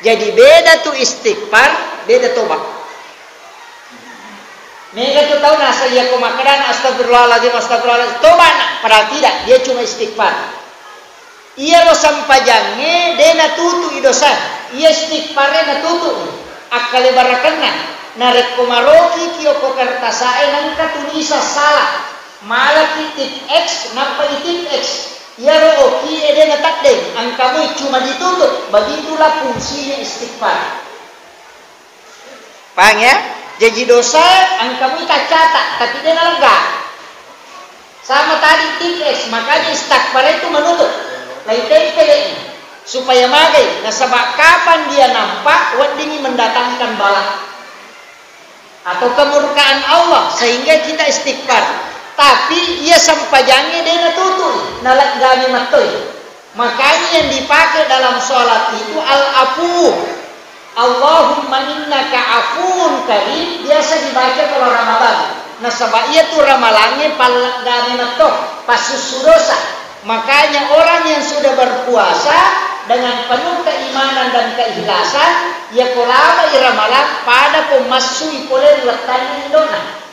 Jadi beda tuh istighfar, beda tobat. Mereka tuh tahu nasa ia komakaran astagfirullahaladzim, tobat, padahal tidak, dia cuma istighfar. Ia lo sampajangnya, dia na tutu idosa. Ia istighfarnya na tutu. Akale barakanna, narek komaroki kiyoko kertasae nangka tunisa salah. Malah titik X, nampak titik X. Ya ro'oki ede natakdeng, angkamu cuma ditutup. Begitulah fungsinya istighfar. Paham ya? Jadi dosa angkamu tak catat, tapi dia lega. Sama tadi titik X, makanya istighfar itu menutup. Lain tempel supaya magai. Nah sebab kapan dia nampak, wadingi mendatangkan bala atau kemurkaan Allah sehingga kita istighfar. Tapi ia sampajangnya dia tutup, nalak gami matoi. Makanya yang dipakai dalam sholat itu al-afu. Allahumma innaka afuun karim, biasa dibaca kalau Ramadan. Nah sebab ia tuh ramalannya palak gami matoi, pasus dosa. Makanya orang yang sudah berpuasa dengan penuh keimanan dan keikhlasan, ia kolaba iramalan pada pemasui polen letaknya dona.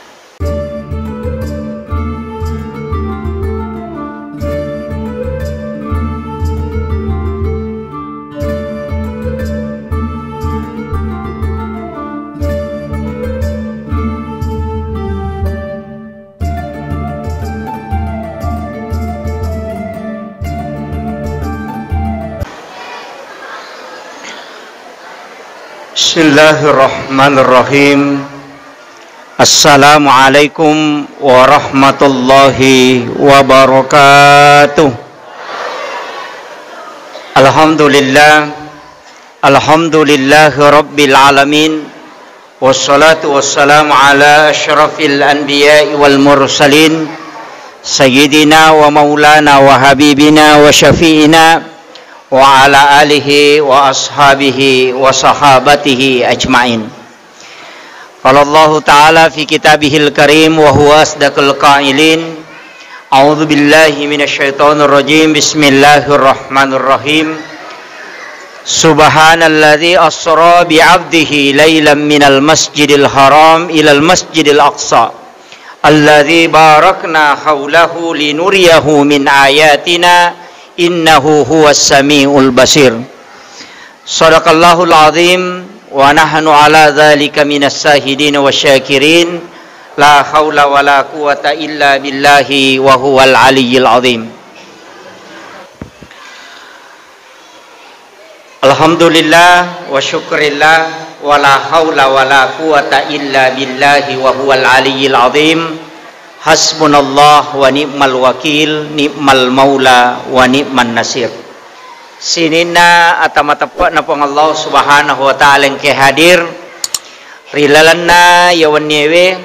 Bismillahirrahmanirrahim. Assalamualaikum warahmatullahi wabarakatuh. Alhamdulillahi rabbil alamin. Wassalatu wassalamu ala asyrafil anbiya'i wal mursalin, sayyidina wa maulana wa habibina wa syafi'ina wa ala alihi wa ashabihi wa sahabatihi ajma'in. Qala Allah Ta'ala fi kitabihil karim wa huwa asdaqul qailin. A'udzu billahi minasyaitonir rajim. Bismillahirrahmanirrahim. Subhanalladzi asra bi 'abdihi lailan minal masjidil haram ilal masjidil aqsa alladzi barakna haulahu linuriyahu min ayatina innahu huwas samiul basir. Shadaqallahul azim wa nahnu ala dzalika minas shahidin wasyakirin. La haula wala quwata illa billahi wa huwal aliyyil azim. Alhamdulillah wa syukrillah wa la haula wala quwata illa billahi wa huwal aliyyil azim. Hasbunallah wa ni'mal wakil, ni'mal maula wa ni'man nasir. Sinina atama-tepa na pong Allah subhanahu wa ta'ala yang kehadir rilalanna yawan nyewe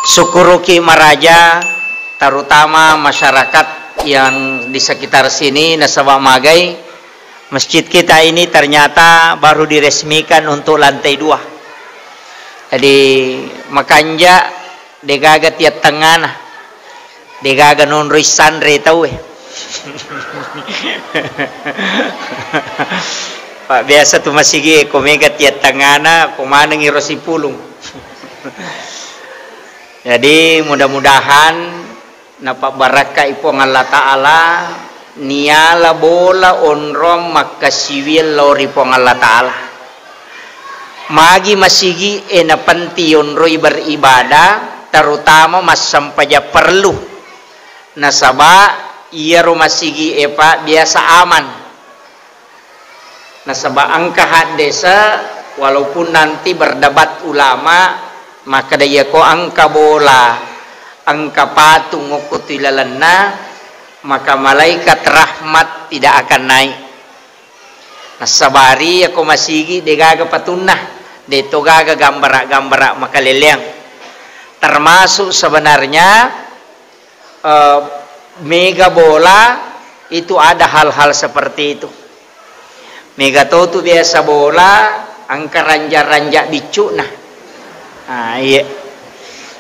syukuruki maraja, terutama masyarakat yang di sekitar sini nasabah magai. Masjid kita ini ternyata baru diresmikan untuk lantai 2. Jadi makanya degaga tiap tengah nah, degaga non risan retau Pak biasa tuh masih ge komega tiap tengah na komana ngirosi pulung. Jadi mudah-mudahan napa baraka ipong Allah Ta'ala niala bola onrom makasiwil lori pong Allah Ta'ala magi masigi enapanti onroi beribadah, terutama mas sampaja perlu nasaba iya rumasigi epa biasa aman nasaba angka desa walaupun nanti berdebat ulama maka daya ko angka bola angka patung ngukutilalanna maka malaikat rahmat tidak akan naik. Nasabari ako masigi degaga patunah deto gaga gambara makaleleng. Termasuk sebenarnya mega bola itu ada hal-hal seperti itu. Mega itu biasa bola angka ranja-ranja bicu nah. Iya.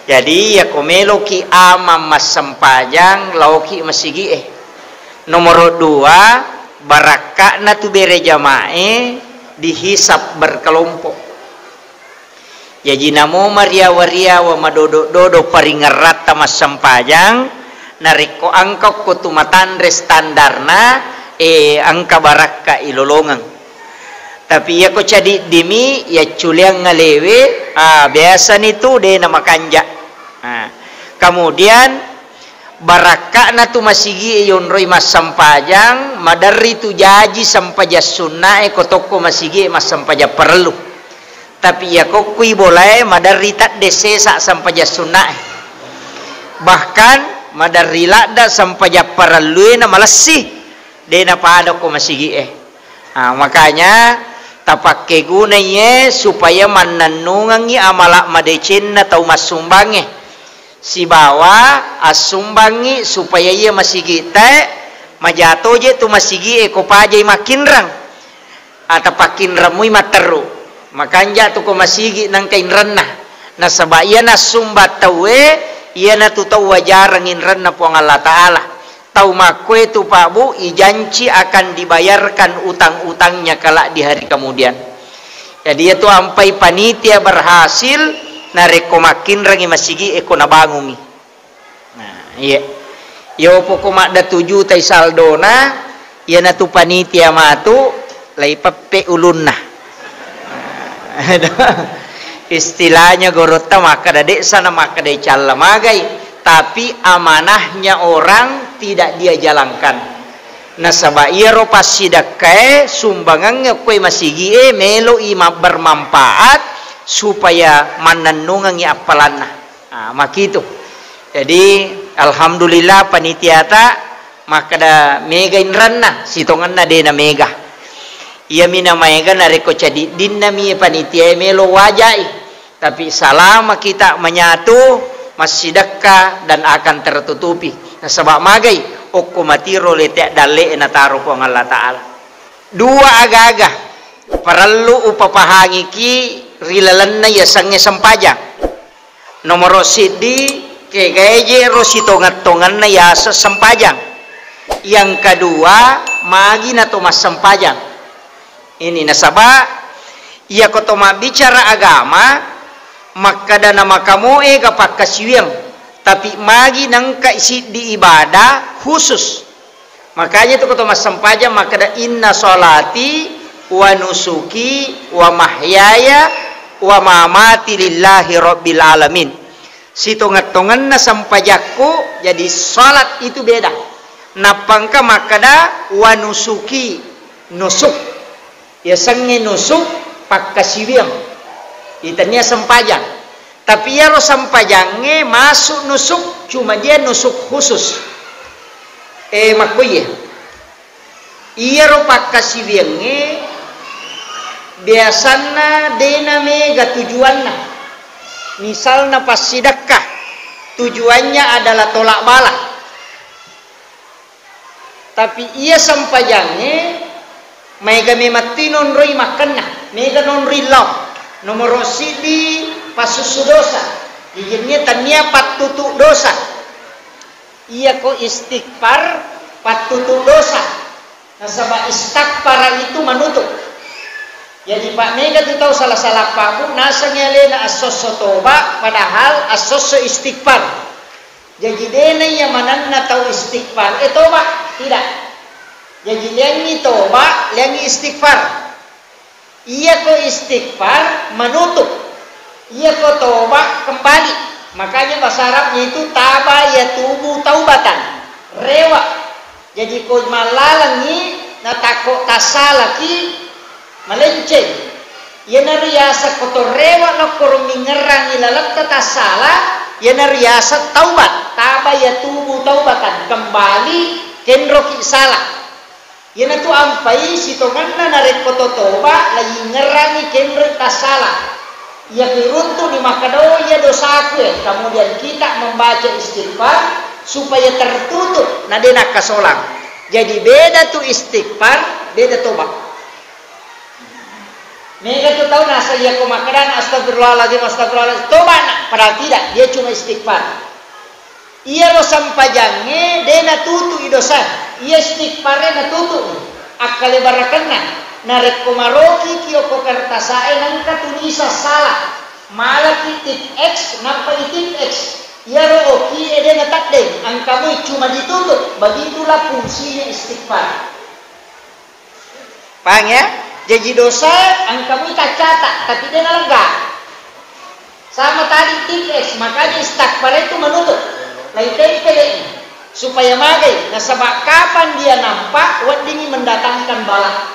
Jadi ya komelo ki amam mas sempajang lauki masigi Nomor 2 baraka na tu bere jamae dihisap berkelompok. Jadi namo maria-waria wa madodo-dodo paringerat tamas sampajang nariko angkau kutumatan standarna angka baraka ilolongang. Tapi ya ko jadi dimi ya culiang ngalewe biasa nitu de nama kanja. Kemudian baraka na tu masigi yonroi mas sampajang madari tu jaji sampaja sunnah kotoko masigi mas sampaja perlu. Tapi ya kok kui boleh madari tak desesa sampaja sunnah. Bahkan madari lada sampaja perlu na malasi de na pada ko masigi makanya tapakke gunanya supaya mananungangi amalak madecin na tau masumbangi si bawa asumbangi supaya ia masigi te majato je tu masigi ko pajai makin rang atapakin ramui materu makanya tu ko masigi nang kain renah na sabaya na sumbat tawe ia na tu tau wajarangin renah puang Allah Ta'ala tau makwe tu Pak Bu ijanci akan dibayarkan utang-utangnya kelak di hari kemudian. Jadi itu ampai panitia berhasil nareko makin rangi masigi eko nabangungi. Nah, iya. Yo pokok da 7 tai saldona iya na tu panitia matu lai pepe ulunna. Istilahnya gorota maka dadek sana maka dadek calla magai. Tapi amanahnya orang tidak dia jalankan. Nasaba iya ro pasidakai sumbangannya kue masigi melo ima bermanfaat supaya mananungangi apalana. Makitu. Jadi alhamdulillah panitia ta maka da mega inranna sitongan na de na mega. Ia mina mega nareko jadi dinna mi panitia melo wajai. Tapi selama kita menyatu masih dekat dan akan tertutupi. Nah, sebab magai okko matiro letek dale na taro ko Allah Ta'ala. Dua agaga perlu upapahangi ki rilalanna ya sange sampajang. Nomor sidi kegeje rositongat-tongan na ya sampajang. Yang kedua magi na tomas sampajang. Ini nasaba ia ko toma bicara agama maka dana makamu kapak kasiwang tapi magi nang kaisi di ibadah khusus makanya itu kata mas sampaja maka da inna sholati wa nusuki wa mahyaya wa mamati lillahi rabbil alamin sitongat-tongan na sampajaku jadi salat itu beda napangka maka da wa nusuki nusuk ya sange nusuk pak kasiwang itanya sampajang tapi ya ro sampajangnya masuk nusuk cuma dia nusuk khusus makuye iya ro pakasiwiange biasana dena mega tujuanna misalna pas sedekah tujuannya adalah tolak bala tapi iya sampajangnya mega memati non roi makanna mega non rilau nomor sidi pasusu dosa izinnya tania patutu dosa iya ko istighfar patutu dosa nasaba istighfar itu menutup jadi Pak Mega tu tahu salah-salah Pak Bu nasanya lena asoso toba padahal asoso istighfar jadi dena yang mananna tahu istighfar toba tidak jadi liangi toba liangi istighfar ia ko istighfar menutup ia ko tobat kembali makanya bahasa Arabnya itu taba ya tubuh taubatan rewa jadi ko malalangi na tako tasalaki malenceng ia nariasa kotor rewa na korumi ngerang ilalat tasala ia nariasa taubat taba ya tubuh taubatan kembali kenroki salah yan tu ampai sitongan na narek koto toba lagi ngerangi kemre tasala ia kiruntu di makado ia dosaku kemudian kita membaca istighfar supaya tertutup nadena kasolang jadi beda tu istighfar beda toba mereka tu tahu nasa ia ko makadan astagfirullahaladzim toba nak padahal tidak dia cuma istighfar ia lo sampajangnya dena tutu idosa ia istighfarnya na tutu akale barakana narek komaroki kiyoko kertasae nangka tunisa salah malaki tip X nampak tip X ya roki ede ngatak deh angkamu cuma ditutup begitulah fungsinya istighfar. Paham ya? Jadi dosa angkamu tak catat tapi dia lega. Sama tadi tip X makanya istighfar itu menutup lain tempel supaya magai nasabak kapan dia nampak wadingi mendatangkan bala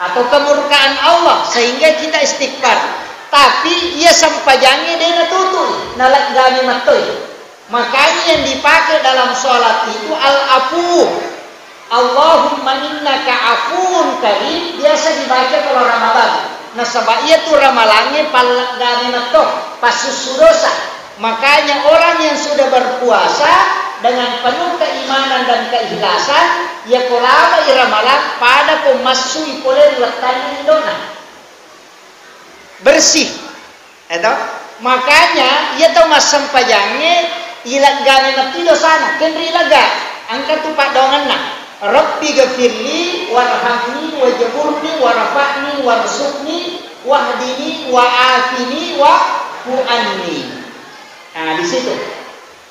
atau kemurkaan Allah sehingga kita istighfar tapi ia sampajangnya dia tutup nalak gami matoi. Makanya yang dipakai dalam sholat itu al-afu, Allahumma innaka afuun karim, biasa dibaca kalau Ramadan. Nasabak ia tuh ramalannya palak gami matoi pas susu dosa. Makanya orang yang sudah berpuasa dengan penuh keimanan dan keikhlasan, ya kolama iramalan pada pemasui polen letaknya dona bersih, itu makanya ia tahu mas sampajangnya ilat gane mati dosana, kendri laga angkat tu pak dongan nak, Rabbi gafirli warhamni wajaburni warafani warsukni wahdini waafini wafu'anni. Nah di situ.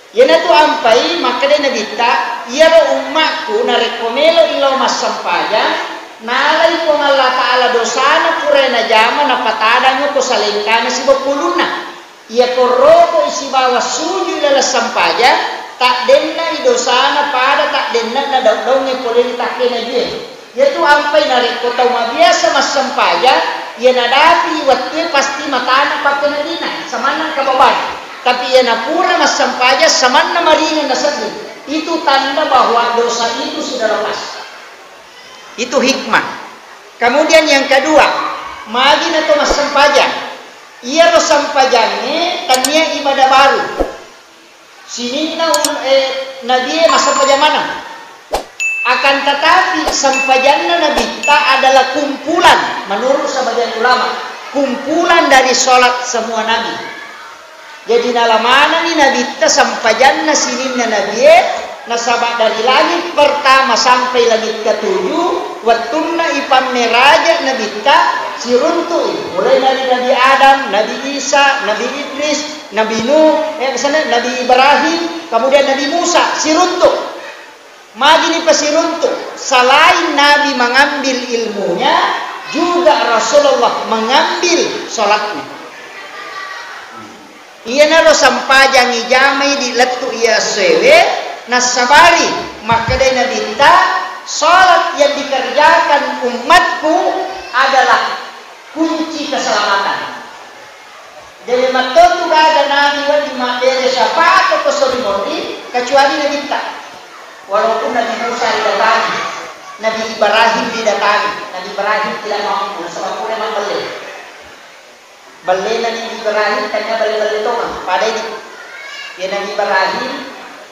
Yana tu ampai maka dia nabita ia ro umatku narekomelo ilo mas sampajang nalai ko Allah taala dosana kurena jama na patadanya ko salengkana si bapuluna ia ko roko isi bawa suju dalam sampaja tak denna i dosana pada tak denna na daudongnya boleh ditakena dia ia tu ampai narik ko tau biasa mas sampaja ia nadapi waktu pasti matana pakena dina samana kababan tapi ia napura mas sampaja samana maringan nasabi itu tanda bahwa dosa itu sudah lepas. Itu hikmah. Kemudian yang kedua, magin atau mas sampajang. Ia lo sampajangnya tanya ibadah baru. Sini nabi mas sampajang mana? Akan tetapi sampajangnya nabi tak adalah kumpulan menurut sebagian ulama. Kumpulan dari sholat semua nabi. Jadi dalam mana nih nabi tak sampajangnya sini nabi nasabak dari langit pertama sampai langit ketujuh wattunna ipamne raja nabi ta siruntu mulai dari Nabi Adam, Nabi Isa, Nabi Idris, Nabi Nuh, Nabi Ibrahim, kemudian Nabi Musa siruntu. Magini pasiruntu. Selain Nabi mengambil ilmunya, juga Rasulullah mengambil sholatnya. Ia naro sampajang ijamai di letu ia sewe nasabari maka dia nabita salat yang dikerjakan umatku adalah kunci keselamatan. Jadi matot tu ada nabi di madere siapa atau kesolimoni kecuali nabita. Walaupun Nabi Musa didatangi, Nabi Ibrahim didatangi, Nabi Ibrahim tidak mampu sebab pun memang beli. Beli Nabi Ibrahim tanya beli tu pada ini. Ya Nabi Ibrahim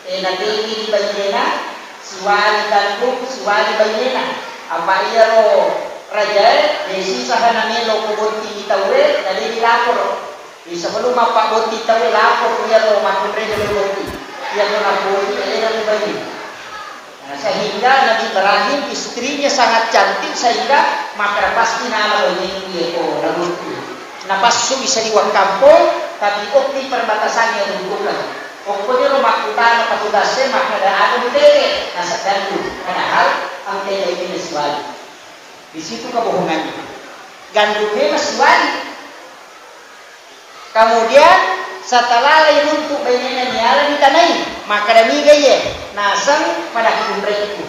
nanti ini bayinya siwali gandum siwali bayinya apa ia lo raja desi sahana melo kuboti tawe dari dilapor di sebelum apa boti tawe lapor ia lo makun reja boti ia lo lapor ia lo bayi sehingga Nabi Ibrahim istrinya sangat cantik sehingga maka pasti nama bayi dia ko nabuti napas bisa diwak kampung tapi di perbatasannya hubungan. Pokoknya rumah utara petugasnya maka ada budaya nasa gandum. Padahal ang kaya ini masih wali. Di situ kebohongannya. Gandumnya masih wali. Kemudian setelah lain untuk bayinya nyala ditanai maka demi gaya nasang pada kumre itu.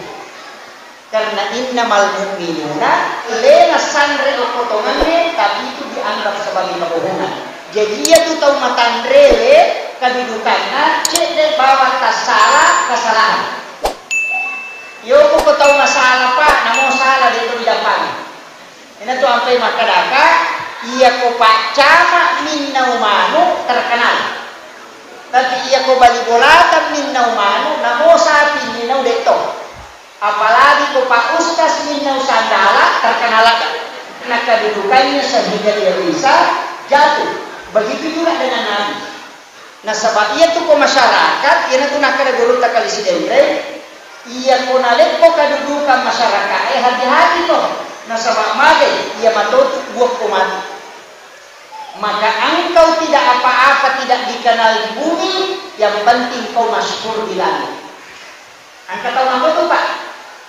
Karena innamal mu'minuna lena sandre potongannya tapi itu dianggap sebagai kebohongan. Jadi ia tu tahu matandre kedudukannya cek deh bawa salah kesalahan. Yo kok tahu masalah pak, namun salah dia tu di depan. Ini tu sampai makadaka ia ko pak cama minna umanu terkenal. Tapi ia ko bali bolatan minna umanu namo sapi minna udeto. Apalagi ko pak ustas minna usandala terkenal lagi. Nah kedudukannya sehingga dia bisa jatuh. Begitu juga dengan Nabi. Nah sebab ia tu ko masyarakat, ia tu nak ada guru tak kali si dendre, ia konalek ko kedudukan masyarakat hati-hati toh nasabak mage ia matutup buah kumat. Maka engkau tidak apa-apa tidak dikenal di bumi, yang penting kau masyhur di langit. Engkau tahu apa itu Pak?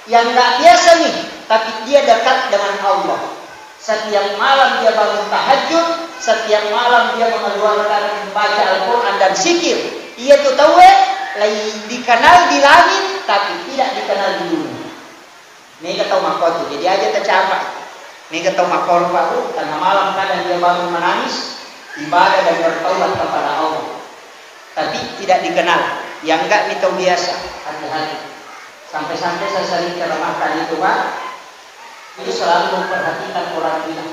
Yang nggak biasa nih, tapi dia dekat dengan Allah. Setiap malam dia bangun tahajud, setiap malam dia mengeluarkan membaca Al-Quran dan zikir. Ia tuh tahu dikenal di langit, tapi tidak dikenal di bumi. Ini kata makotu, jadi aja tercapai. Ini kata makor baru, karena malam kadang dia bangun menangis, ibadah dan bertaubat kepada Allah. Tapi tidak dikenal. Yang enggak itu biasa, hati-hati. Sampai-sampai saya sering ceramahkan itu Pak, itu selalu memperhatikan orang bilang.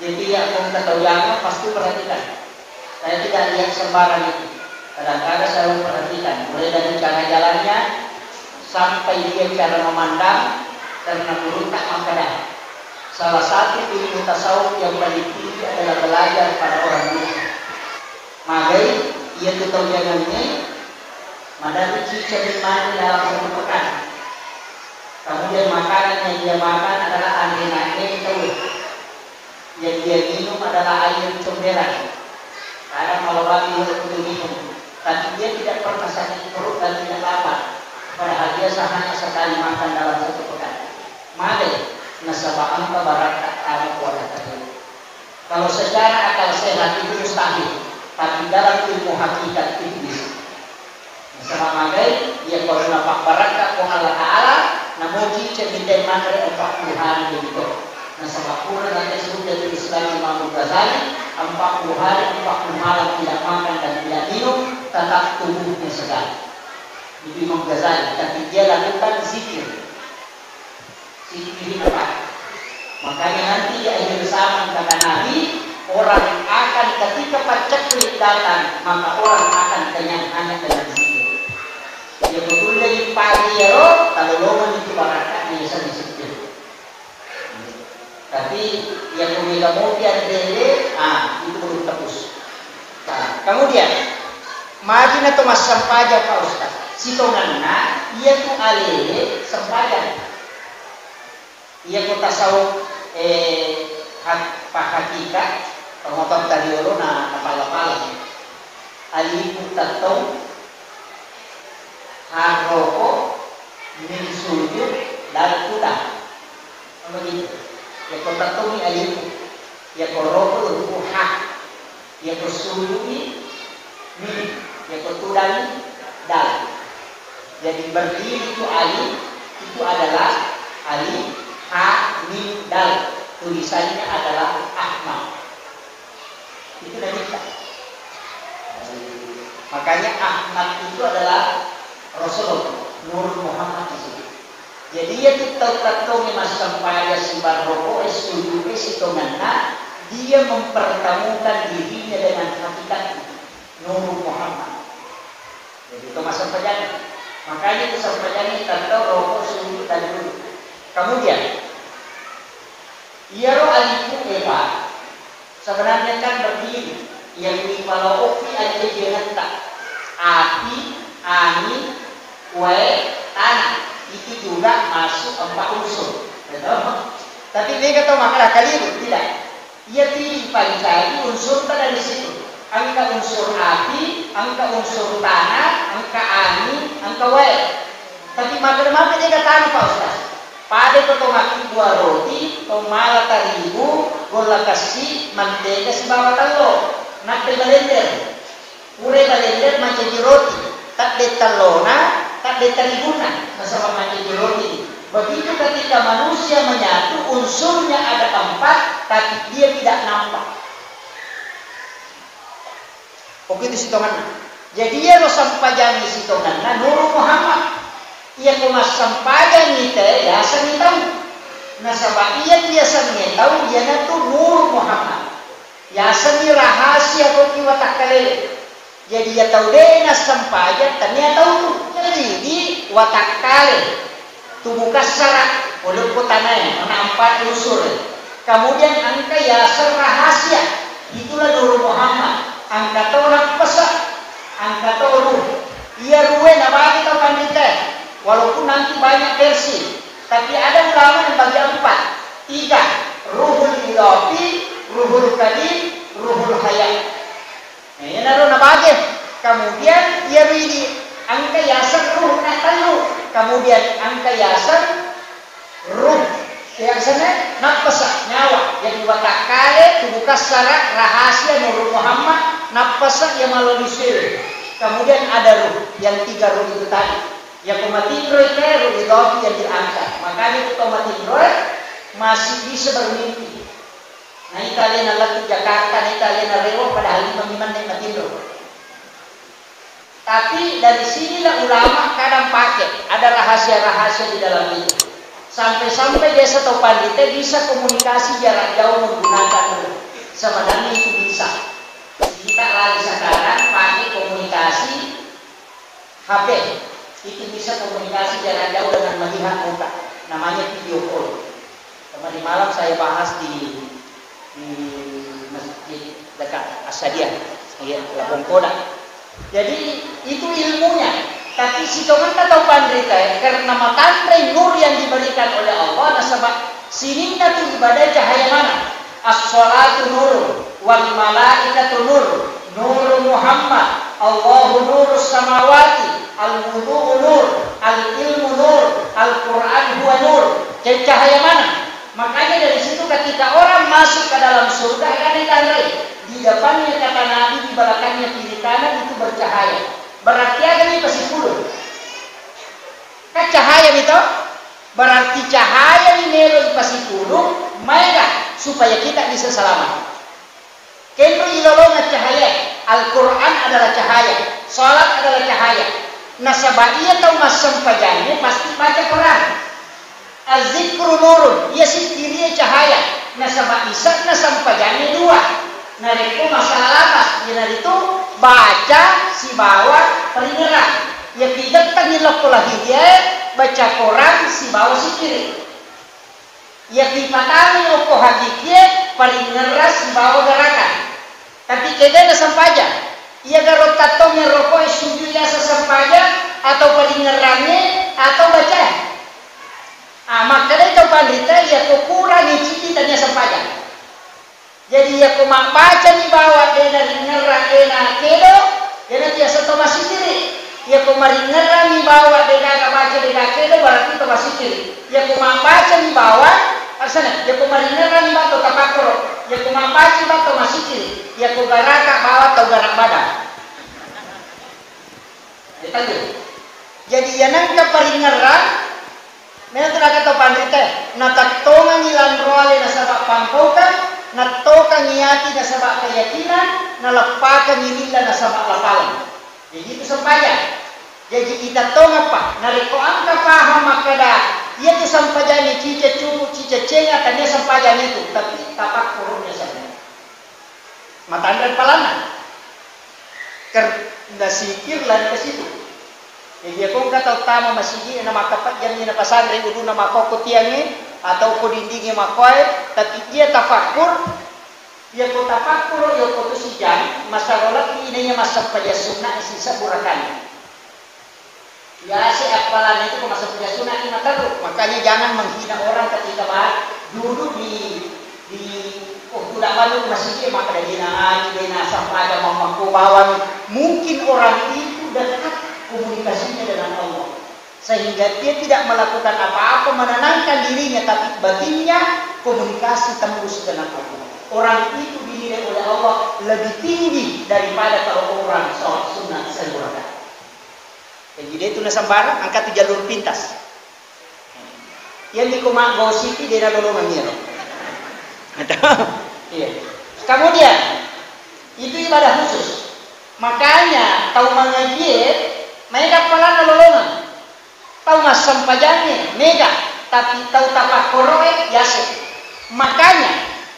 Jadi yang mau ketahui pasti perhatikan. Saya tidak lihat sembarang itu. Kadang-kadang saya memperhatikan, mulai dari cara jalannya sampai dia cara memandang karena berontak makanan. Salah satu ilmu tasawuf yang paling tinggi adalah belajar pada orang muda. Maka ia tahu jangannya madani cicak di mana dalam satu pekan. Kemudian makanan yang dia makan adalah aneh-aneh tahu. Yang dia minum adalah air comberan. Kadang kalau lagi untuk minum, tapi dia tidak pernah sakit perut dan tidak lapar. Padahal dia hanya sekali makan dalam satu pekan. Maka nasabah angka barakat ada kuasa terjadi. Kalau secara akal sehat itu mustahil, tapi dalam ilmu hakikat itu bisa. Nasabah magai dia kalau nampak barakat Allah Taala, namun jika minta mana 40 hari begitu. Nasabah pura nanti sebut dari Islam Imam Ghazali 40 hari 40 malam tidak makan dan tidak minum, tetap tubuhnya segar. Itu Imam Ghazali, tapi dia lakukan zikir. Zikir apa? Makanya nanti di akhir zaman kata Nabi, orang akan ketika paceklik datang, maka orang akan kenyang hanya dengan zikir. Ya betul dari pagi ya roh, kalau loman itu barakah biasa zikir. Tapi yang kemudian dele, itu belum tebus. Nah, kemudian majin atau mas sampaja Pak Ustaz. Sitonganna ia tu alele sampaja. Ia ko tasawuf hakikat pengotot dari na kepala-pala aliku tatau haroko min sujud dan kuda begitu ya ko tatau ni aliku ya ko roko itu hak ya ko sujud ni ya ko tudani dal. Jadi berdiri itu ali itu adalah ali mim dal, tulisannya adalah Ahmad. Itu dari kita. Makanya Ahmad itu adalah Rasulullah, Nur Muhammad itu. Jadi dia tahu mas sampai simpan rokok setuju sitonganna dia mempertemukan dirinya dengan hakikat Nur Muhammad. Jadi itu mas sampai. Makanya itu sampai tahu rokok sujud dan dulu. Kemudian ia roh aliku Eva sebenarnya kan berdiri yang kalau opi aja jangan tak api, angin, kue, tanah itu juga masuk 4 unsur. Betul? Tapi dia kata makalah kali itu tidak. Ia pilih pancai unsur dari situ. Angka unsur api, angka unsur tanah, angka angin, angka kue. Tapi makan dia kata apa Ustaz? Pada kau makan 2 roti, kau malah terigu, bola kasih mantega si bawa telur, nak belender, pure belender macam roti, tak de telurna, tak de teriguna, sama macam roti. Begitu ketika manusia menyatu, unsurnya ada 4, tapi dia tidak nampak. Oke itu sitongan. Jadi ya lo sampajani sitongan, Nur Muhammad. Ia kemas sampajan nite ya seni tahu. Nasabah ia biasa tahu dia tu Nur Muhammad. Ya seni rahasia kau kiwatak kalele. Jadi ia tahu deh nas sampajan ternyata tahu tu. Jadi di watak kale tubuh kasar oleh kotananya mana 4 unsur. Kemudian angka ya rahasia itulah Nur Muhammad. Angka orang pesak, angka ruh. Ia ruwe nama kita pandita. Walaupun nanti banyak versi, tapi ada ulama yang bagi 4, 3, ruhul idafi, ruhul kalim, ruhul hayat. Nah, ini naruh nabage. Kemudian ia beri angka yasar ruh natalu. Kemudian angka yasar ruh yang sana nafasa nyawa yang dibatak kale dibuka secara rahasia Nur Muhammad nafasa yang melalui sir. Kemudian ada ruh yang 3 ruh itu tadi. Yang komatindro itu ruh idafi yang diangkat. Makanya itu komatindro masih bisa bermimpi. Nah, Italian alat di Jakarta, Italian rewa padahal memang matindro. Tapi dari sinilah ulama kadang pakai ada rahasia-rahasia di dalam itu. Sampai-sampai desa atau pandita bisa komunikasi jarak jauh menggunakan ruh. Sebenarnya itu bisa. Kita lagi sekarang pakai komunikasi HP. Itu bisa komunikasi jarak jauh dengan melihat muka. Namanya video call. Kemarin malam saya bahas di masjid dekat Asadiah, Lampung Koda. Jadi itu ilmunya. Tapi si toman tahu pandrita karena matandai nur yang diberikan oleh Allah. Nasabah siningnya tu ibadah cahaya mana? As-salatu nur, wal malaikatu nur, nur Muhammad, Allahu nurus samawati, al-wudu'u nur, al-ilmu nur, Al-Quran huwa nur. Jadi cahaya mana? Makanya dari situ ketika orang masuk ke dalam surga kan ditandai di depannya kata Nabi, di belakangnya kiri kanan itu bercahaya. Berarti ada nih pasti puluh. Kan cahaya itu berarti cahaya ini melo pasti puluh, maka supaya kita bisa selamat. Kendo ilolongan cahaya. Al-Quran adalah cahaya, salat adalah cahaya. Nasabahiyah atau masam pajanya pasti baca Quran. Az-zikru nurun, ia sikiriya cahaya. Nasabah isak nasam pajanya 2. Nariku masalah lapas, dia itu baca si bawah peringeran. Ya tidak tangilok lagi dia baca Quran si bawah si kiri. Ya dipatami oko hakikia peringeran si bawah gerakan. Tapi keda nasam paja. Ia garot katongnya rokok sujud ya sesampaja atau peringerannya atau baca. Makanya itu pandita ya kurangi citi tanya sempaja. Jadi ya kumak baca di bawah dari ngerang dena kedo, dena tiasa to masih kiri. Ya kumari ngerang di bawah dena baca dena kedo berarti to masih kiri. Ya kumak baca di bawah, asana. Ya kumari ngerang di bawah tapakro. Ya kumak baca di bawah masih kiri. Ya kugaraka bawah atau garak badan. Jadi ya nangka peringeran. Memang tidak kata pandita, natatongan nilan roale nasabak pangkaukan, natokan niati nasabak keyakinan, nalapakan nilila nasabak lapalan. Jadi itu sampaian. Jadi kita tong apa? Nariko angka paham makada. Ia tu sampaian cica cubu, cica cenga, tanya sampaian itu, tapi tapak kurungnya saja. Matandar palanan. Kerana sikir lan ke situ. Jadi aku kata utama masih nama kapat yang ni napasan dari dulu nama koko tiangnya atau ko dindingnya makoy, tapi dia tafakur, dia ko tafakur, dia ko tu sijang, masalah ini masa pada sunnah sisa burakan. Ya si apalan itu ko masa pada sunnah ini mataru, makanya jangan menghina orang ketika duduk di tidak malu masih maka dari dina sampai ada mampu bawang, mungkin orang itu dekat komunikasinya dengan Allah sehingga dia tidak melakukan apa-apa menenangkan dirinya, tapi batinnya komunikasi tembus dengan Allah. Orang itu dinilai oleh Allah lebih tinggi daripada kalau orang sholat sunnah sempurna. Jadi dia itu nasambara angkat jalur pintas yang di Komang City dia lalu mengiro. Iya. Kemudian itu ibadah khusus. Makanya tahu mengaji mereka pala nolongan, tahu masam pajannya, mega, tapi tahu tapak koroe yase. Makanya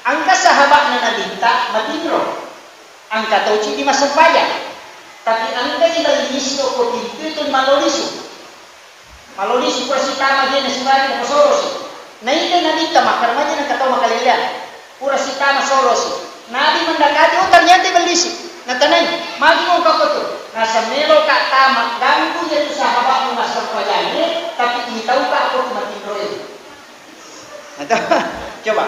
angka sahabat nana binta matindro, angka tahu cidi masam pajan, tapi angka tidak listo kotin itu malolisu persitama dia nasibani na sorosi. Nah itu nabita makar maja nak tahu makalilian, persitama sorosi. Nabi mendekati, oh ternyata belisi. Natanay, magi mo kakoto. Nasa melo ka tama, ganggu yaitu sahabat mo masang pajani, Coba.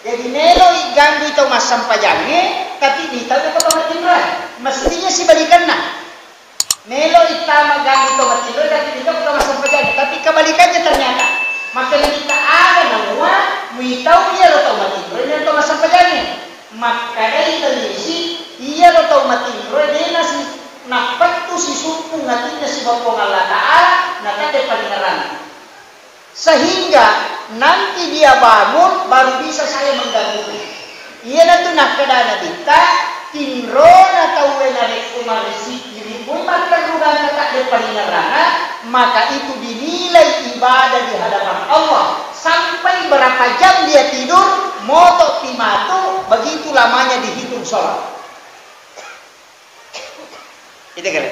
Jadi nelo iganggu itu mas sampajange, tapi di tahu apa matinra. Mestinya si balikanna. Nelo itama ganggu itu matinra, tapi di tahu apa mas sampajange. Tapi kebalikannya ternyata. Maka kita ada nama, muitau iya lo tahu matinra, dia tahu mas sampajange. Maka dari televisi, iya lo tahu matinra, dia nasi napak tu si sumpung nantinya si Bapa Allah Ta'ala, nanti ada pendengaran. Sehingga nanti dia bangun baru bisa saya mengganggu. Ia nanti nak kedana kita tinrona tahu enare kumarisi kiri pun maka rugan tak depan maka itu dinilai ibadah di hadapan Allah sampai berapa jam dia tidur moto timatu begitu lamanya dihitung sholat. Itu kan.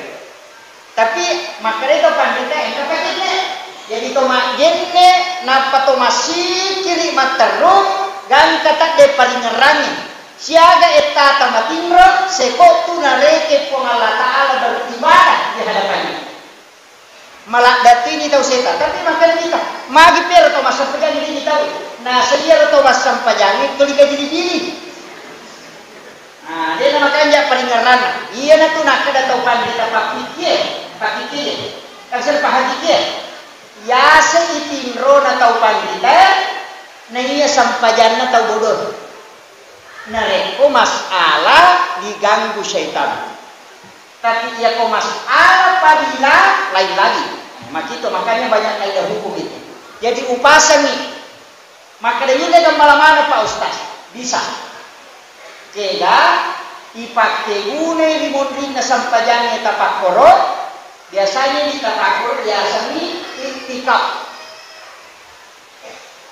Tapi maka itu pandita enggak pakainya. Jadi toma jenne napa toma sikiri materung gan kata de paling ngerangi siaga eta tamatimro sekotu nareke pun Allah Ta'ala beribadah di hadapannya malak datini tahu seta tapi makan kita magi pero toma sampajani ini tahu nah sedia toma sampajani tuli ka dili nah dia nama kanja paling ngerangi iya na tu nak kada tahu pandita pakikye kasir pahagikye ya seitinro na tau pandita na iya sampajan na tau bodoh na reko masalah diganggu syaitan tapi iya ko masalah padila lain lagi makanya banyak kaya hukum itu jadi upasang nih maka dia dengan malamana Pak Ustaz bisa kega ipakke gune limun na sampajan na tapakoro biasanya di tapakur biasanya itikaf.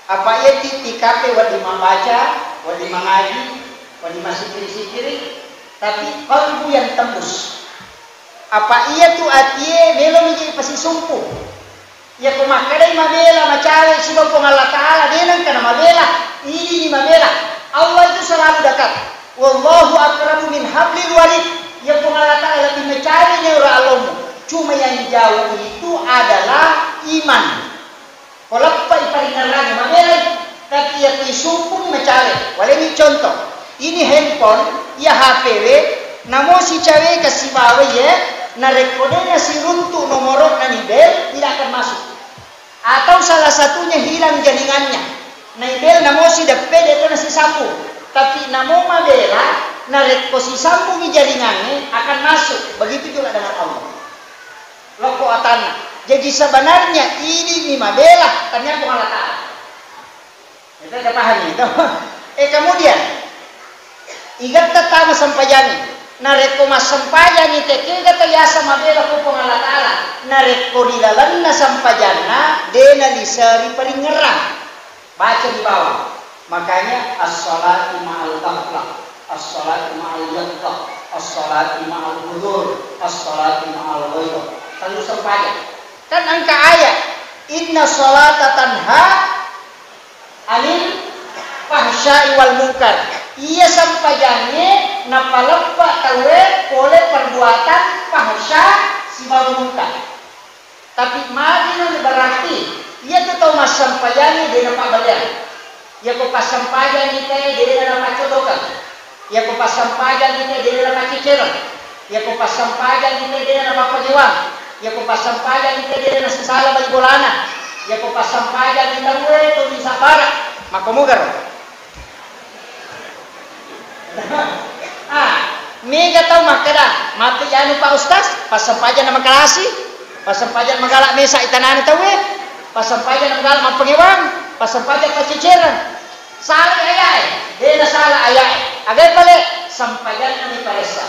Apa ya itikaf wadi membaca, wadi mengaji, wadi masih sikiri, tapi kalbu yang tembus. Apa iya tu atie melo menjadi pasti sumpu. Ya kumakadai mabela macare sebab Allah Ta'ala denang kana mabela ini mabela. Allah itu selalu dekat. Wallahu aqrabu min hablil warid. Ya Allah Ta'ala lebih mencari neura alamu. Cuma yang jauh itu adalah iman. Kalau apa iparingan lagi, mabela tapi ya sumpung mencari. Walau ini contoh, ini handphone, ya HPW, namo si cewek kasih bawa ya, na rekodenya si runtuh nomor na nibel tidak akan masuk. Atau salah satunya hilang jaringannya. Na nibel namo si deped itu nasi sambung, tapi namo mabela na reko si sambung jaringannya akan masuk. Begitu juga dengan Allah. Loko atana. Jadi sebenarnya ini mabela ternyata Allah Ta'ala. Itu ada paham itu. Kemudian igat tatama sampajani. Nareko mas sampajani teke kata yasa mabela kupong Allah Ta'ala. Nareko dilalanna sampajana dena lisari paling ngerang. Baca di bawah. Makanya as-salatu ma'al taqwa, as-salatu ma'al yaqwa, as-salatu ma'al hudur, as-salatu ma'al ghairah. Lalu sampaikan kan angka ayat inna sholata tanha anil fahsya'i wal munkar iya sampaikannya napalapa tawe oleh perbuatan fahsya si wal munkar tapi madina berarti iya tu tahu mas sampaikannya dia nampak balian ya ko pas sampaikan kita dia nampak codokan ya ko pas sampaikan kita dia nampak ceceran ya ko pas sampaikan kita dia nampak pengiwang ya ko pas sampajan kita dia nasi salah bagi bolana ya ko pas sampajan kita gue tu bisa barak makomugar mega tau makada mati anu Pak Ustaz pas sampajan nama kalasi pas sampajan magalak mesa itanani tau pas sampajan magalak mapengewang pas sampajan kaceceran salah ayai dia salah ayai agar balik sampajan kami paresa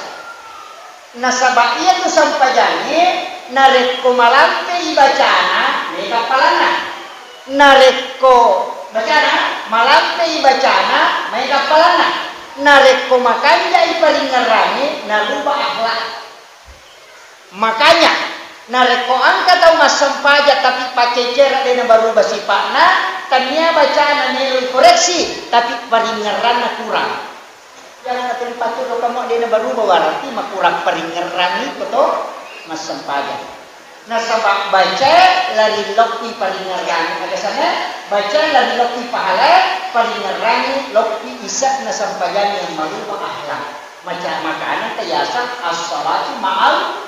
nasabah iya tu sampajani nareko malampe ibacana mereka palana nareko bacana malampe ibacana mereka palana nareko makanya ipaling ngerani naruba akhlak makanya nareko angka tau mas sampaja tapi pacecer dena baru basipana tania bacana nilai koreksi tapi paling ngerana kurang jangan tempat tu kamu dena baru berarti kurang paling ngerani itu mas sampaja Nasabak baca lari lokpi paringarang ada sana baca lari lokpi pahala paringarang lokpi isak nasampayan yang malu akhlak macam makanan tayasan as-salatu ma'al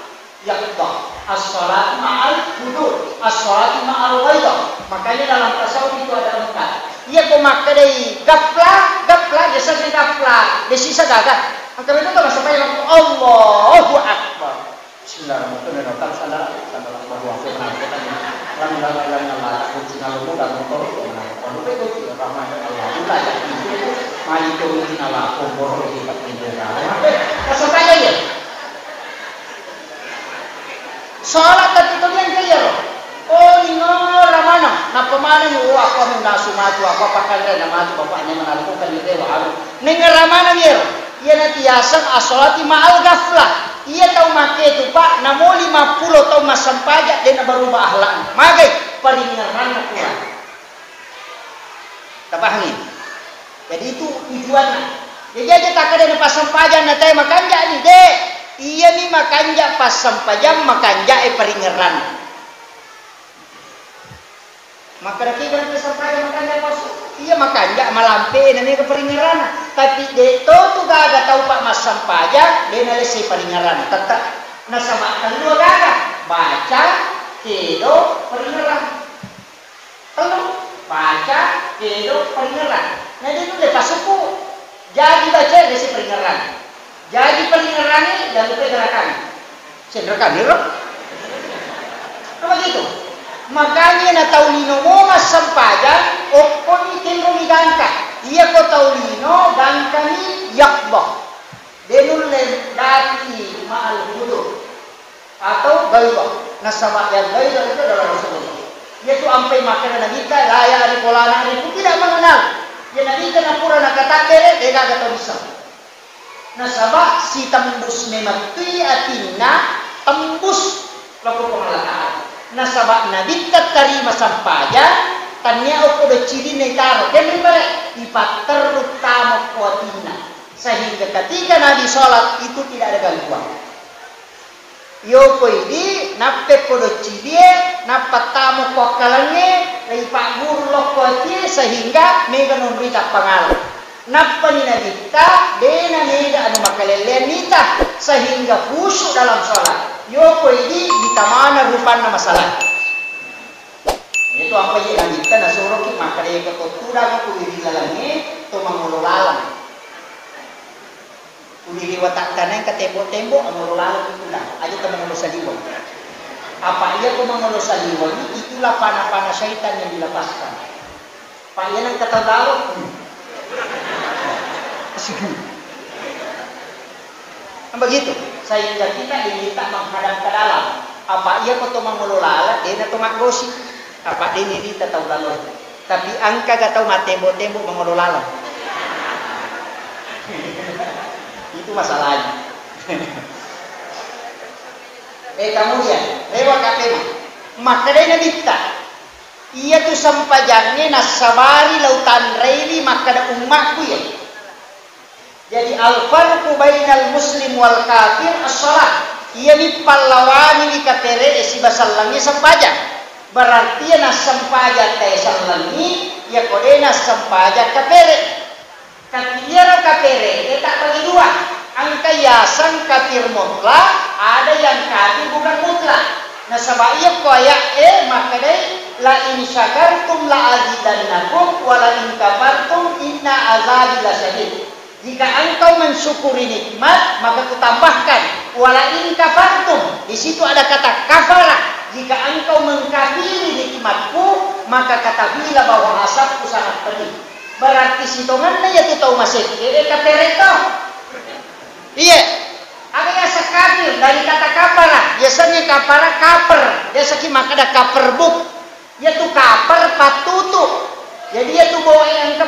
yaqdah as-salatu ma'al hudur as-salatu ma'al ghaidah. Makanya dalam tasawuf itu ada 4. Ia pemakai dari gaflah jasa dari gaflah desisa gagah maka itu tak sampai Allahu akbar. Bismillahirrahmanirrahim. Bahwa aku menangkapkan lang kunci kalau dan motor kalau itu ramai Allah kita itu mari itu Allah kompor di pinggir kasih ya salat itu yang kaya loh. Oh ini ramana na pemana ni aku menasu matu aku pakai rena matu bapaknya menalpukan di dewa alu nengar ramana dia ia nanti yasan asolati ma'al gaflah. Ia tahu make itu pak, namo 50 tahu masam pajak dia nak berubah akhlak. Magai paringaran nak kurang. Tak pahami. Jadi itu tujuannya. Jadi aja tak ada pasam pajak nak tay makanja ni dek. Ia ni makanja pasam pajak makanja paringaran. Maka kita pasam pajak makanja pasam. Iya makanya malampe nani ke paringaran tapi de to tu gaga tahu pak masam pajak de nale si paringaran tetap nasama kedua gaga baca kedo paringaran telu baca kedo paringaran nah dia tu lepas suku jadi baca de si paringaran jadi paringaran ni dan lupa gerakan cenderkan dirok apa gitu. Makanya na taulino mo masampajan o ponitin rumigangka. Iya ko taulino gangkani yakbah. Denul dati ma'al hudur. Atau gaibah. Nasama yang gaibah itu adalah Rasulullah. Yaitu ampai makanan nabita laya ari polana ari tidak mengenal. Ya nabita na pura nakatakere dega gato bisa. Nasaba si tembus mematui atina tembus laku pengalaman. Nasabak nabi terima sampaja tanya aku beciri negara dan ribare ipat terutama kuatina sehingga ketika nabi sholat itu tidak ada gangguan. Yo koidi nape podo ciri napa tamu kokalannya ipat burlo kuati sehingga mega nomrita pangal. Napa ni nabita dena mega anu makalelen nita sehingga khusyuk dalam sholat. Yo koidi ditamana rupana masalah. Itu apa yang nabita nasuruh ki makale ke tutura ko di dalamnya to mangulolalan. Uli watak tanang ka tembok-tembok mangulolalan itu dah. Aja ka mangulosaliwa. Apa ia ko mangulosaliwa ni itulah panah-panah syaitan yang dilepaskan. Pak ia nang kata dalok. Begitu sehingga kita diminta menghadap ke dalam apa ia kau mengelola dia nak tomak gosip apa dia ni kita tahu lalu tapi angka gak tahu tembok-tembok mengelola itu masalahnya. Kemudian lewat katema maka dia minta ia tu sampajangnya nasabari lautan reili maka ada umatku ya. Jadi al-farqu bainal muslim wal kafir as-salat. Ia ni pallawani ni katere si basallangi sampaja. Berarti na sampaja tay sallangi ya kodena sampaja kapere. Kapira kapere tak bagi dua. Angka yasan kafir mutlak, ada yang kafir bukan mutlak. Nah sabab ia koya maka dai la in syakartum la azidannakum wa la in kafartum inna azabi lasyadid. Jika engkau mensyukuri nikmat, maka kutambahkan wala in kafartum. Di situ ada kata kafara. Jika engkau mengkafiri nikmatku, maka ketahuilah bahwa asapku sangat pedih. Berarti sitongannya yaitu tahu masih kapereto. Iya. Ada yang sekafir dari kata kafara. Biasanya kafara kaper. Biasanya maka ada kaperbuk. Yaitu kaper patutu. Jadi dia tu bawa yang ke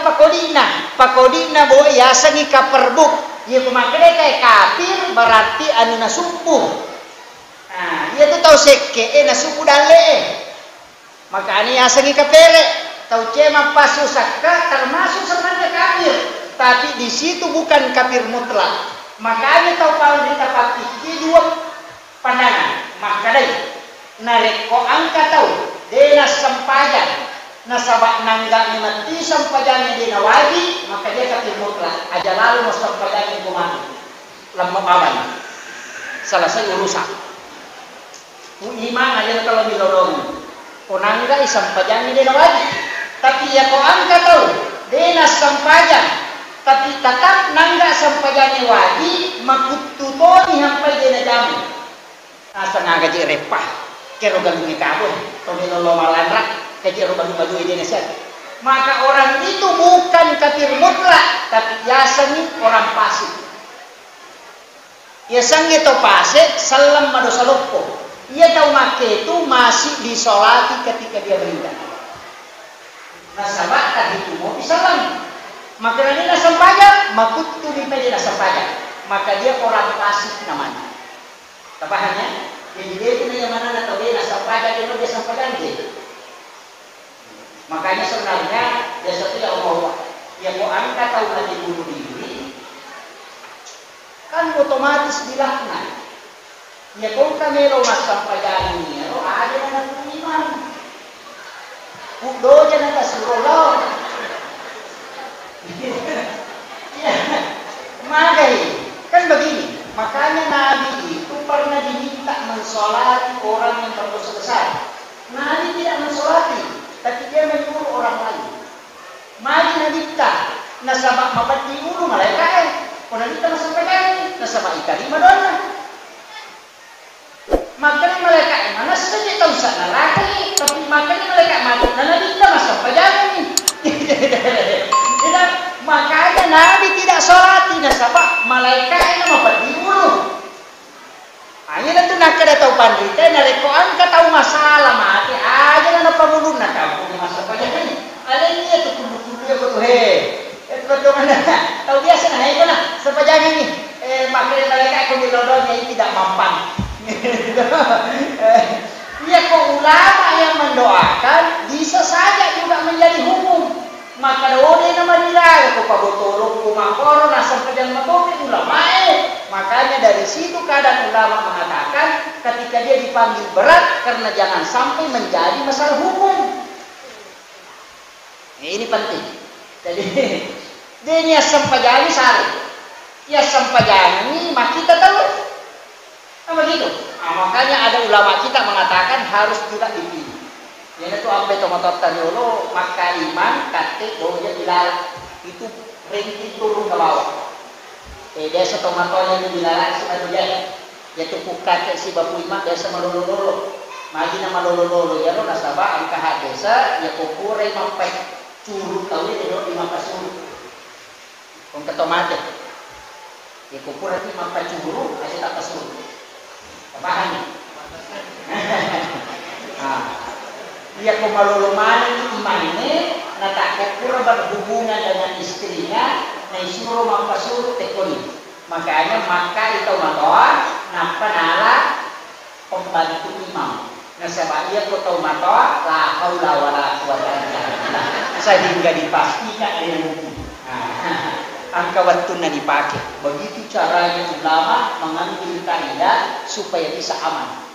pakodina bawa yasa ni kaperbuk. Dia pemakainya kayak kafir berarti anu nasupu. Nah, dia tu tahu seke nasupu dale. Maka ani yasa ni kapere. Tahu cema pasusaka termasuk sebenarnya kafir. Tapi di situ bukan kafir mutlak. Makanya tahu kalau kita pakai dua pandangan. Maka dai nareko angka tahu dena sempajan nasabak nangga ni mati sempajannya dena wajib maka dia kata mutlak aja lalu mau sempajannya kumani lemah aman selesai urusan iman aja kalau dilodong nangga sempajannya dena wajib tapi ya kau angka tahu dena sempajan tapi tetap nangga sempajannya wajib makututoni sampai dena jamin asa ngaji repah kero ganggu kabur tomi lolo malandrak kaji baju Indonesia. Maka orang itu bukan kafir mutlak, tapi yasani orang fasik. Yasang itu fasik, salam madosa loppo. Ia tahu make itu masih disolati ketika dia meninggal. Nasabak tadi itu mau disalam. Maka ini nasam pajak, makutu di meja nasam pajak. Maka dia orang fasik namanya. Tapahannya? Jadi dia itu yang mana atau dia nasam pajak itu dia sampaikan dia. Makanya sebenarnya ya satu yang Allah yang mau angkat tahu nanti bunuh diri kan otomatis dilaknat ya kau kamelo mas sampai jalan ini lo ada yang iman udah jangan kasih lo ya makanya kan begini makanya Nabi itu pernah diminta mensolati orang yang berdosa besar. Nabi tidak mensolati tapi dia menyuruh orang lain. Mari nadita nasabak mabati ulu malaikat. Kalau kita nasabakan nasabak ikari madonna. Makanya malaikat mana saja tahu sana lagi, tapi makanya malaikat madu dan nadita masuk pajangan ni. Makanya Nabi tidak solati nasabak malaikat nama mabati ulu. Hanya itu nak kada tahu pandita, narekoan ka tahu masalah mati aja na pamulun na kampung masa pajangan ni. Ada ni itu kundu-kundu ya betul he. Itu betul mana? Tahu biasa nah itu nah sepajangan ni. Makanya mereka aku dilodong yang tidak mampan. Ya kok ulama yang mendoakan bisa saja juga menjadi hukum. Maka dole nama diraga ko pabotolong ko makoro nasam pedang matope ulama makanya dari situ kadang ulama mengatakan ketika dia dipanggil berat karena jangan sampai menjadi masalah hukum. Ini penting. Jadi dia sempajani sari. Ya sempajani ini mak kita tahu. Apa gitu? Makanya ada ulama kita mengatakan harus juga dipilih. Yang itu sampai tomat-tomat dulu maka iman kate doanya dilalak itu ringkih turun ke bawah. Dia setomatonya itu dilalak sama dia. Dia tuh kate si bapu iman biasa malolo-lolo. Magi nama lolo-lolo ya lo nasabah angka hadesa ya kokure sampai curut tahu dia dulu 5 pasur. Kong ketomate. Ya kokure itu sampai curut aja tak pasur. Paham? Nah. Ia kemaluluman iman ini natak kurang berhubungan dengan istrinya na isuruh mampasur tekoni makanya maka itu matoa nampa nala pembantu imam nasabah ia kau matoa la haula wala quwata illa billah sehingga dipastikan dengan hukum angka waktunya dipakai begitu caranya ulama mengambil kaidah supaya bisa aman.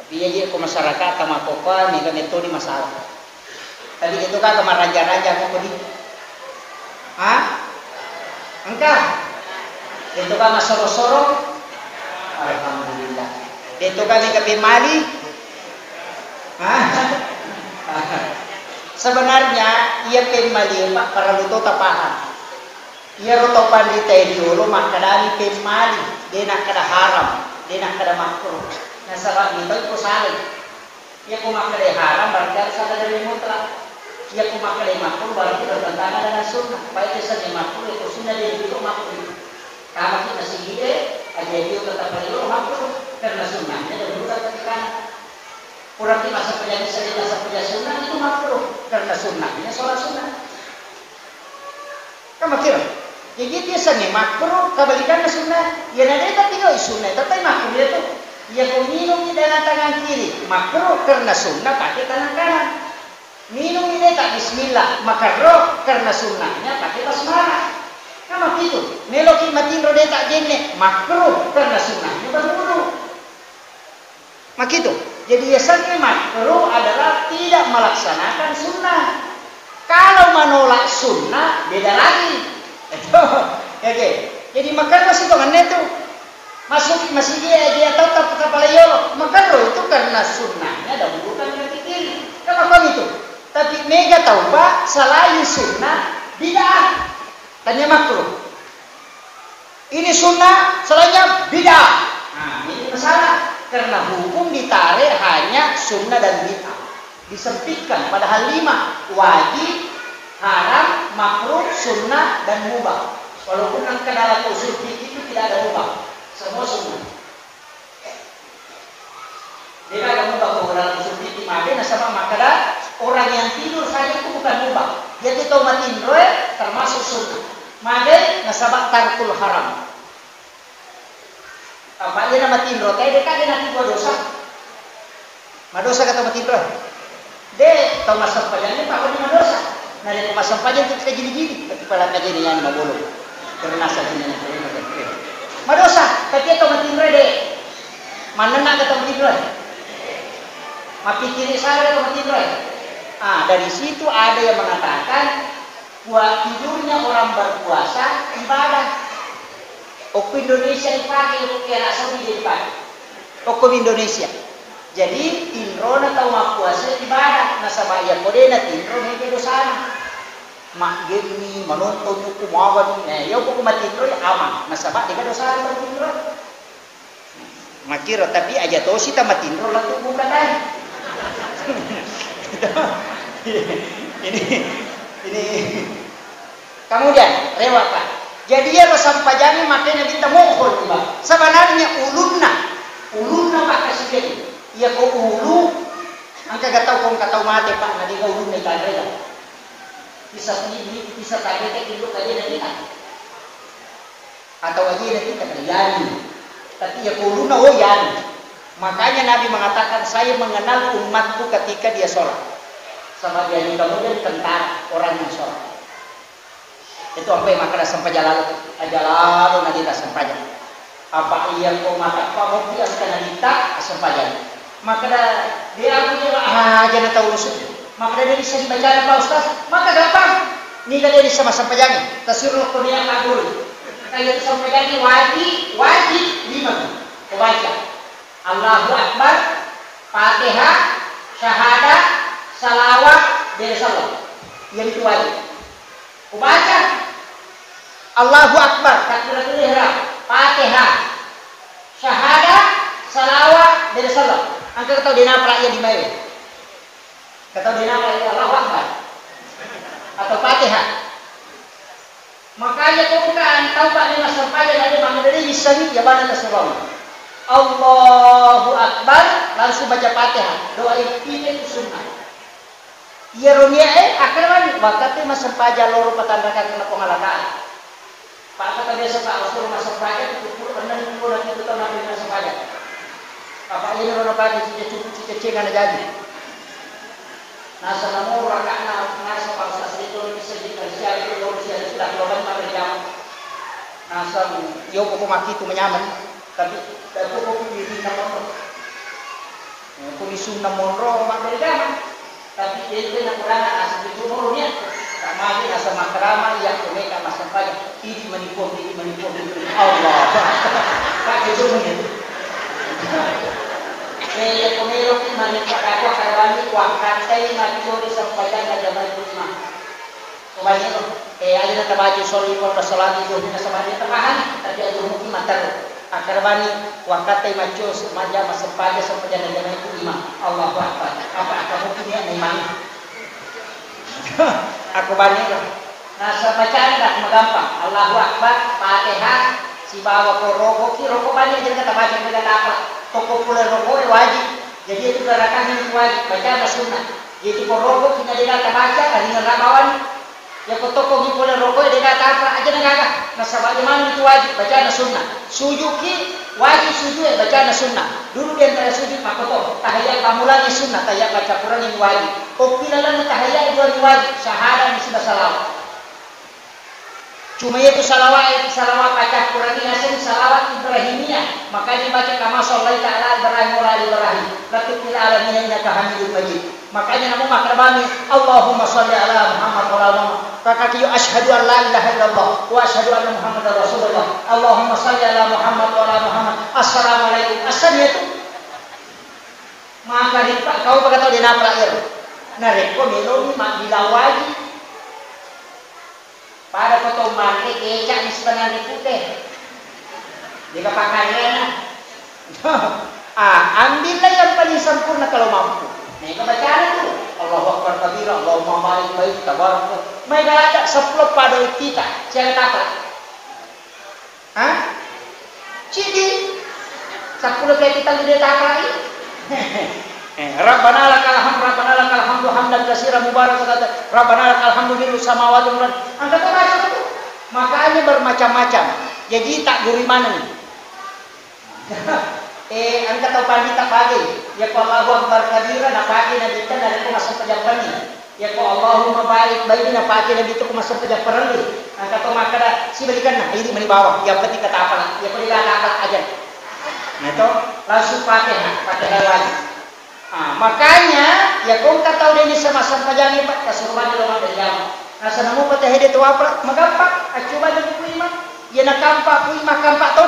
Dia je ke masyarakat sama kopa ni kan itu ni masalah. Tadi itu kan kemar raja-raja kok pergi. Engkau. Itu kan masoro-soro. Alhamdulillah. Itu kan ni ke Mali. Sebenarnya ia ke Mali Pak para luto tapahan. Ia roto pandita dulu maka dari ke Mali dia nak kada haram, dia nak kada makruh. Nah salah itu saling. Ya kumakale haram berarti sadar dari mutlak. Ya kumakale makruh berarti bertentangan dengan sunnah. Baik itu saja makruh itu sunnah dia itu makruh. Kalau kita sendiri aja dia tetap perlu makruh karena sunnahnya dan bukan ketika kurang masa penjadi saja masa penjadi sunnah itu makruh karena sunnahnya sholat sunnah. Kamu kira? Jadi dia seni makruh kebalikannya sunnah. Ya nanti tapi nggak sunnah tapi makruh dia tuh. Ya kau minum dengan tangan kiri makruh karena sunnah pakai tangan kanan. Minum ini tak bismillah maka roh karena sunnahnya pakai basmalah. Kamu gitu. Meloki matin rode tak jenne makruh karena sunnahnya berwudu. Makitu. Jadi yasannya makruh adalah tidak melaksanakan sunnah. Kalau menolak sunnah beda lagi. Itu, oke. Jadi makar masih tangannya itu masih dia tetap kepala yolo. Makruh itu karena sunnahnya dahulukan kaki kiri. Kenapa itu? Tapi mega taubat selain sunnah bid'ah. Tanya makruh. Ini sunnah, selainnya bid'ah. Nah, ini masalah. Karena hukum ditarik hanya sunnah dan bid'ah. Disempitkan padahal 5. Wajib, haram, makruh, sunnah, dan mubah. Walaupun ke dalam usul fikih itu tidak ada mubah. Semua sunnah. Dia ada mubah ke dalam usul fikih. Makanya sama makada orang yang tidur saja itu bukan mubah. Dia tahu matiin roe termasuk sunnah. Makanya nasabak tarkul haram. Apa dia nama tin roe? Dia kan dia nanti buat dosa. Madosa kata matin roe. Dia tahu masa pajannya pak ini madosa. Nah dia masa pajan itu kita gini-gini. Tapi pada kajian yang mau bolong. Karena sajinya yang terima. Madosa. Tapi dia tahu matin roe deh. Mana nak kata matin roe? Mapikiri saya kata matin roe. Dari situ ada yang mengatakan buat tidurnya orang berpuasa ibadah. Hukum Indonesia dipakai, hukum Arab Saudi dipakai. Hukum Indonesia. Jadi tinrona tahu mak puasa ibadah. Nasabah ya kode na tinro mege dosana. Mak gini menonton hukum awan ni. Ya hukum tinro ya aman. Nasabah dia dosana mak tinro. Makira tapi aja tahu sih tamat tinro lah tu bukan dah. Ini kemudian lewat Pak. Jadi ya sampajani makanya kita mohon Pak. Sebenarnya ulunna Pak kasih jadi. Ya kau ulu angka gatau kau katau mati Pak nanti kau ulun ikan reda. Bisa tadi kita hidup aja nanti kan. Atau aja nanti kita terjadi. Tapi ya kau ulunna yani. Makanya Nabi mengatakan saya mengenal umatku ketika dia sholat. Sama dia kemudian tentara orang yang sholat. Itu apa yang maka sampai jalan nanti tak sampai jalan. Apa yang kau maka apa mau dia akan nanti sampai jalan. Maka dia punya jangan tahu usul. Maka dia bisa dibaca Pak Ustaz. Maka gampang. Ni dia bisa sampai jalan. Tasirul Quran kabul. Kalau sampai jalan wajib 5. Kau baca. Allahu Akbar, Fatihah, syahadat, salawat, dan salam. Yang itu wajib. Kau baca Allahu Akbar, takbiratul ihram, Fatihah, syahadat, salawat, dan salam. Angka kau dia apa yang dibayar? Kata dia apa itu Allahu Akbar atau Fatihah. Makanya kau bukan tahu Pak ni masa payah ada mana dari bisa ni ya mana terserah. Allahu Akbar langsung baca Fatihah. Doa itu sunnah. Ya runia akan waktu masa pajak loro patandakan kena pengalaman. Pak kata biasa Pak usul masa pajak itu pernah itu nanti itu tahun nanti masa pajak. Apa ini orang pajak cici nggak jadi. Nasa namu rakana nasa paksa itu bisa dikasih itu bisa sudah keluar dari jam. Nasa yo pokok maki itu menyaman. Tapi aku pilih nama aku isu nama mak dari zaman. Tapi dia itu nak berada asal itu nomornya. Tak maju asal makrama yang mereka masuk pajak. Ini menipu. Allah. Tak itu begitu. Saya komerok ini manipak aku karwani wakantai macuri sampaikan aja berikutnya. Kebanyakan ada nak baju soli pun bersolat itu hina sama dia temahan. Tapi ada mungkin matar. Akarbani wakatai macu semaja masempaja sempaja dan itu 5. Allahu Akbar. Apa mungkin dia memang aku banyak lah. Nah sebacaan dah gampang. Allahu Akbar, Fatihah, si bawa ko rokok banyak jadi kata baca kita apa. Toko pula rokok wajib. Jadi itu gerakan yang wajib baca sunnah. Jadi ko rokok kita dia kata baca dengan rabawan. Ya toko pula rokok dia kata apa aja nggak. Nah sabak mana itu wajib baca sunnah. Sujuki wajib sujud baca sunnah. Dulu di antara sujud makoto tahiyat pamulanya sunnah, tahiyat baca Quran yang wajib. Kopilalan tahiyat dua wajib, syahadat sudah salam. Cuma itu salawat baca Quran ini asal salawat Ibrahimiyah. Maka dibaca kama shallaita ala Ibrahim wa ala Ibrahim. Latif fil alamin innaka Hamidum Majid. Makanya namu makrabani Allahumma shalli ala Muhammad wa ala Muhammad. Kakak yo asyhadu an la ilaha illallah wa asyhadu anna Muhammadar Rasulullah. Allahumma shalli ala Muhammad wa ala Muhammad. Assalamualaikum. Asalnya itu maka kau berkata di napra nareko meloni mak dilawaji pada foto mati kecak di sebenarnya putih jika pakaian ambillah yang paling sempurna kalau mampu. Nah, bacaan itu Allahu Akbar kabira Allahumma barik tabarak mereka ada 10 pada kita siapa takut cidi 10 kita tidak takut Rabbana lakal hamdu hamdan katsiran mubarakan Rabbana lakal hamdu mil'us samawati wal ardh. Angkat baca itu. Makanya bermacam-macam. Jadi tak guri mana nih? Angkat tahu pagi tak pagi. Ya kalau Allahu Akbar kabira nak pagi nabi kita dari masuk pejabat ni. Ya kalau Allahumma baik nak pagi nabi itu masuk pejabat ni. Angkat tahu makada si berikan nah ini di bawah. Ya penting kata apa? Ya penting kata apa aja. Nah itu langsung Fatihah lagi. Makanya ya kau tak tahu ini sama-sama jangan pak kasuruhan di rumah dari jam. Nasa namu patah hede tu apa? Magampak. Coba jadi puima. Ya nak kampak puima kampak tu.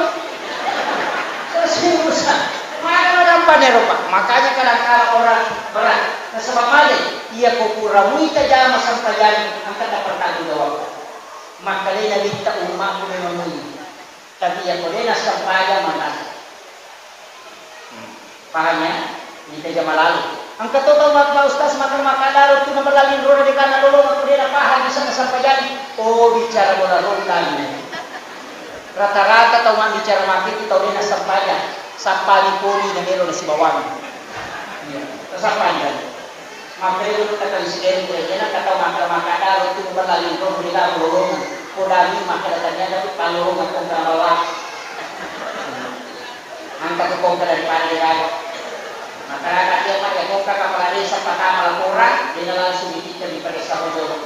Seriusan. Mana nampak ni rupa. Makanya kadang-kadang orang berat. Nah sebab mana? Ia kau kuramui tajam sampai jadi angkat tak bertanggung jawab. Maka dia minta umat pun memui. Tapi ya kau dia sampai aja mana? Pahamnya? Ini zaman lalu. Angkat total makna ustaz makan darut tu nomor lalin roda di kanan dulu waktu dia paham bisa sampai jadi. Oh bicara bola roda ini. Rata-rata tahu man bicara makin itu tahu dia sampai ya. Sapali poli na meron si bawang. Iya. Sampai kan. Maka itu kata insiden dia nak kata makna darut tu nomor lalin roda di kanan dulu. Kodami maka datanya dapat palung atau bawah. Angkat kong dari pantai masyarakat dia pak yang muka kepala desa pertama laporan dia langsung dikitar di desa Bodoh.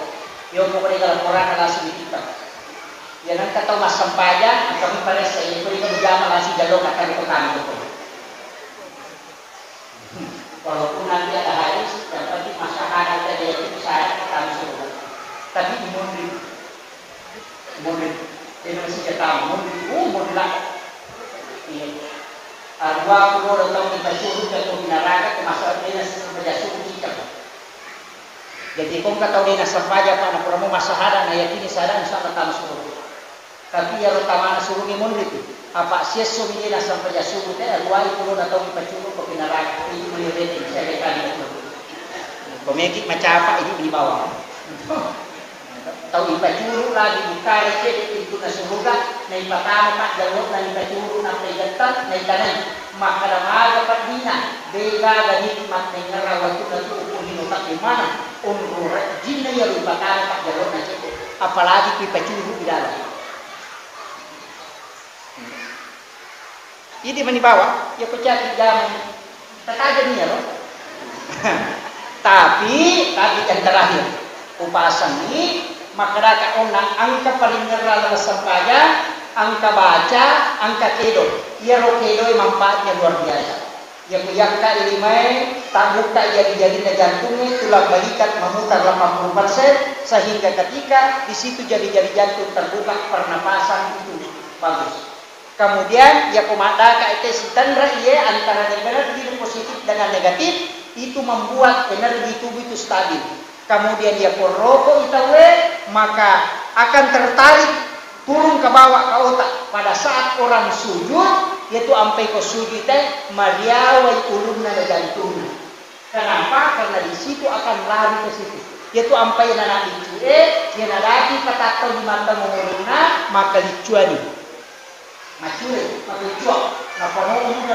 Yo mau berikan laporan langsung dikitar. Ya nanti tahu mas sampaja kami pada saya berikan jama langsung jalur akan ditekan itu. Walaupun nanti ada hadis yang penting masyarakat ada itu saya kami suruh. Tapi murid dia masih kata murid lah. Dua puluh tahun kita suruh jatuh di neraka termasuk dia sebagai suruh kita. Jadi kau kata dia sampaja pak nak puramu masahadan ayat ini sadar insyaallah tak suruh. Tapi ya utama suruh ni murid apa sia suruh dia sampaja suruh dia 20 tahun kita suruh ke neraka ini melihat saya kata itu. Pemikir macam apa ini di bawah. Tahu ipacuru lagi buka receh itu na surga na ipatama pak jalur na ipacuru na pegatan na itanan maka damaga pat dina bega ganit mat na ngarawatu na tuupun hinutak di mana unru jin na yaru ipatama pak jalur na cete apalagi ipacuru di dalam ini di bawah ya pecah jam tetaja ni ya loh. Tapi yang terakhir upasan ini masyarakat orang angka paling ngeral sampaya angka baca angka kedo ya ro kedo manfaatnya luar biasa ya kuyangka ilimai tak buka jadi jantungnya tulang balikat memutar 80% sehingga ketika di situ jadi jantung terbuka pernapasan itu bagus. Kemudian ya komanda itu sitandra iya antara energi positif dengan negatif itu membuat energi tubuh itu stabil. Kemudian dia rokok itawe maka akan tertarik turun ke bawah ke otak pada saat orang sujud yaitu sampai ke sujud teh mariawai ulunna jantungnya. Kenapa? Karena di situ akan lari ke situ. Yaitu sampai nana dicue, dia nadaki kata di mata menguruna maka dicuani. Macure, maka dicuak. Napa ngomong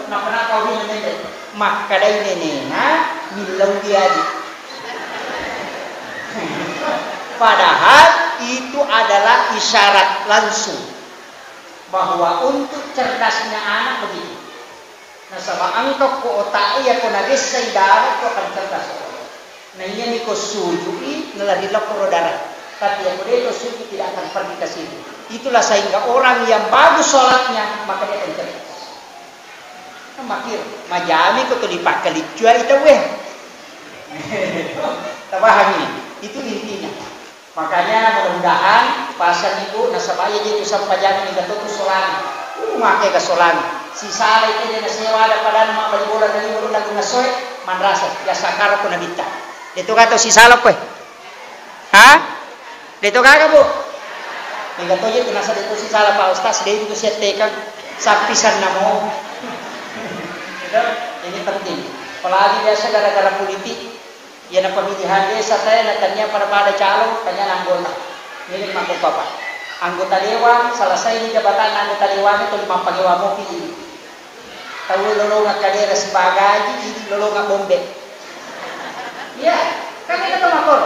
napa nak kau ini nende. Maka dai nenena milau dia. Padahal itu adalah isyarat langsung bahwa untuk cerdasnya anak begitu. Nah sama angkok ko otak ya ko nagis sa idara ko akan cerdas. Nah ini ko sujui nalahila ko darah. tapi yang itu suci tidak akan pergi ke situ. Itulah sehingga orang yang bagus sholatnya maka dia akan cerdas. Makir majami ko to dipakai licua itu weh. Tabahang ini. Itu intinya. Makanya mudah-mudahan pasan ibu nasabaya itu sampai jangan itu solan. Makai ke solan. Si sala itu dia nasewa ada pada nama bali bola dari bola lagu nasoy manrasa ya sakar ko nabita. Dito ka to si sala ko. Ha? Dito ka Bu? Tinggal to itu nasa dito si sala Pak Ustaz dia itu siya tekang sapisan namo. Ini penting. Apalagi biasa gara-gara politik, ya na pemilihan desa saya natanya pada calon, tanya anggota. Ini lima bapak. Anggota dewan, selesai ini jabatan anggota dewan itu 5 pegawai mau pilih. Tahu lolongan kadera sebagai ini lolongan bombe. Iya, kan kita tahu makor.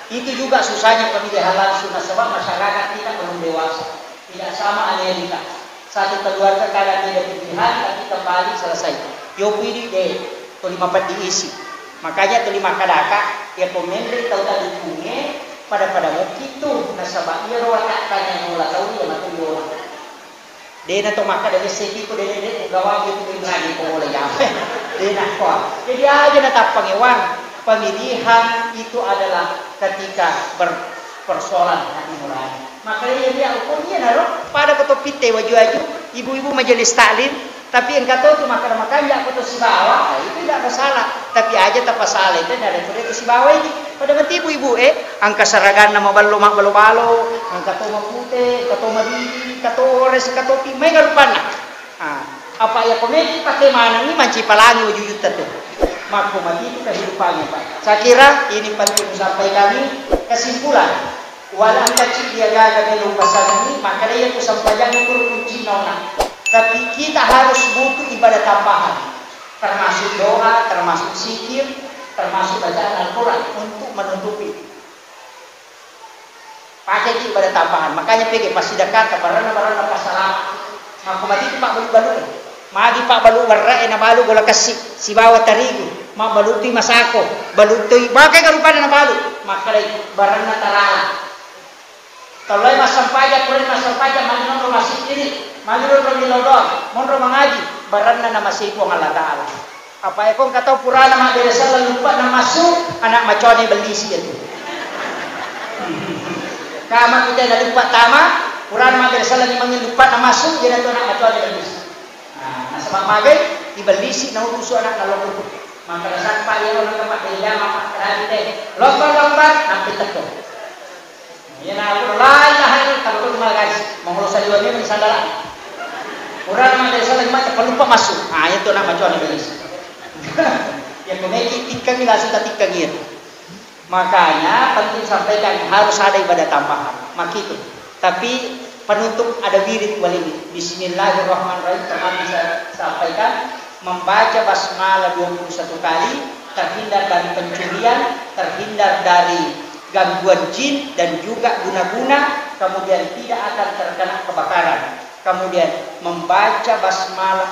Itu juga susahnya pemilihan langsung sebab masyarakat kita belum dewasa. Tidak sama Amerika. Satu keluarga kadang tidak pilihan tapi kembali selesai. Yo pilih deh, tu 5 diisi. Makanya tu 5 kadaka ya pemendri tahu tadi bunge pada mau gitu nasabah ia rawat tanya mula tahu dia matu yo. Dia na to maka dari segi ko dia gawa gitu lagi ko boleh apa. Dia nak kuat. Jadi aja natapang ewan. Pemilihan itu adalah ketika persoalan hati nurani. Makanya dia hukumnya naruh pada ketua pite waju-waju ibu-ibu majelis taklim. Tapi yang kata tu makan ya aku si bawah, itu tidak masalah. Tapi aja tak masalah itu dari itu si bawah ini. Pada mati ibu-ibu angka seragan nama balo angka toma putih, katoma bibi, katores, katopi, may garupan na. Apa ya komedi pakai mana ni manci palangi wujud tu. Maka mati itu kehidupannya Pak. Saya kira ini penting sampai kami kesimpulan. Walau kecil dia gagal dalam pasal ini, maka dia tu sampai jangan kunci nona. Tapi kita harus butuh ibadah tambahan, termasuk doa, termasuk zikir, termasuk bacaan Al-Quran untuk menutupi. Pakai ibadah tambahan, makanya pergi pasti dekat ke barang-barang pasaran. Maka mati itu Pak balu-balu. Magi Pak balu warra na balu gola kasih si bawa tarigu, mak balu tu masako, balu tu pakai karupan na balu, maka barang na tarala. Kalau masam pajak, kurang masam pajak, manjuran masih ini, manjuran milodong, monro mengaji, barang na masih ibu Allah Taala. Apa ekong kata purana mak desa lupa na masuk, anak macone beli sih itu. Kama kita dah lupa tama, purana mak desa lagi mangin lupa na masuk, jadi tu anak macone beli sih. Nah, sebab magai dibeli sih, na urusu anak nalong lupa. Maka dasar pak yang orang tempat dia mak kerana deh, lompat nampi tekuk. Ya na aku la ilaha illallah kalau tu malas mengurus saja ni mensandaran. Orang mana desa lagi macam lupa masuk. Itu nak macam ni belis. Yang memiliki tikang ni langsung tikang itu. Makanya penting sampaikan harus ada ibadah tambahan. Makitu. Tapi penutup ada wirid walimi. Bismillahirrahmanirrahim. Teman saya sampaikan membaca basmalah 21 kali, terhindar dari pencurian, terhindar dari gangguan jin dan juga guna-guna, kemudian tidak akan terkena kebakaran. Kemudian membaca basmalah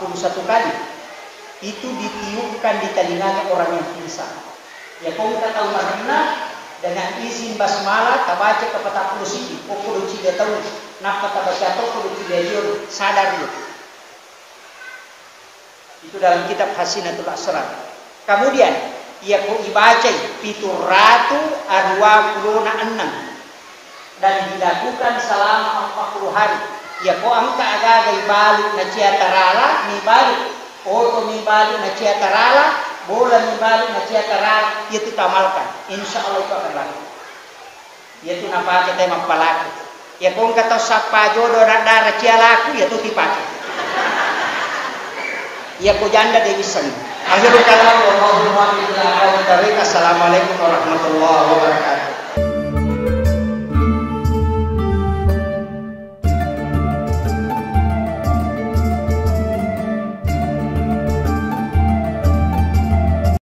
41 kali itu ditiupkan di telinganya orang yang pingsan. Ya kau kita tahu mana dengan izin basmalah kita baca ke 40 sisi. Kau kudu dia tahu nak kata baca atau kudu dia sadar dulu. Itu dalam kitab Hasinatul Asrar. Kemudian ia kau dibaca 726 dan dilakukan selama 40 hari. Ya kau angka agak balik na cia tarala ni balik, oto ni balik na cia tarala, bola ni balik na cia tarala, itu tamalkan. Insya Allah itu akan laku. Itu napa kita mapalaku. Ya kau kata sapa jodoh darah cia laku, ya tu dipakai. Ya kau janda Dewi Seni. Akhirul kalam wa Assalamualaikum warahmatullahi wabarakatuh.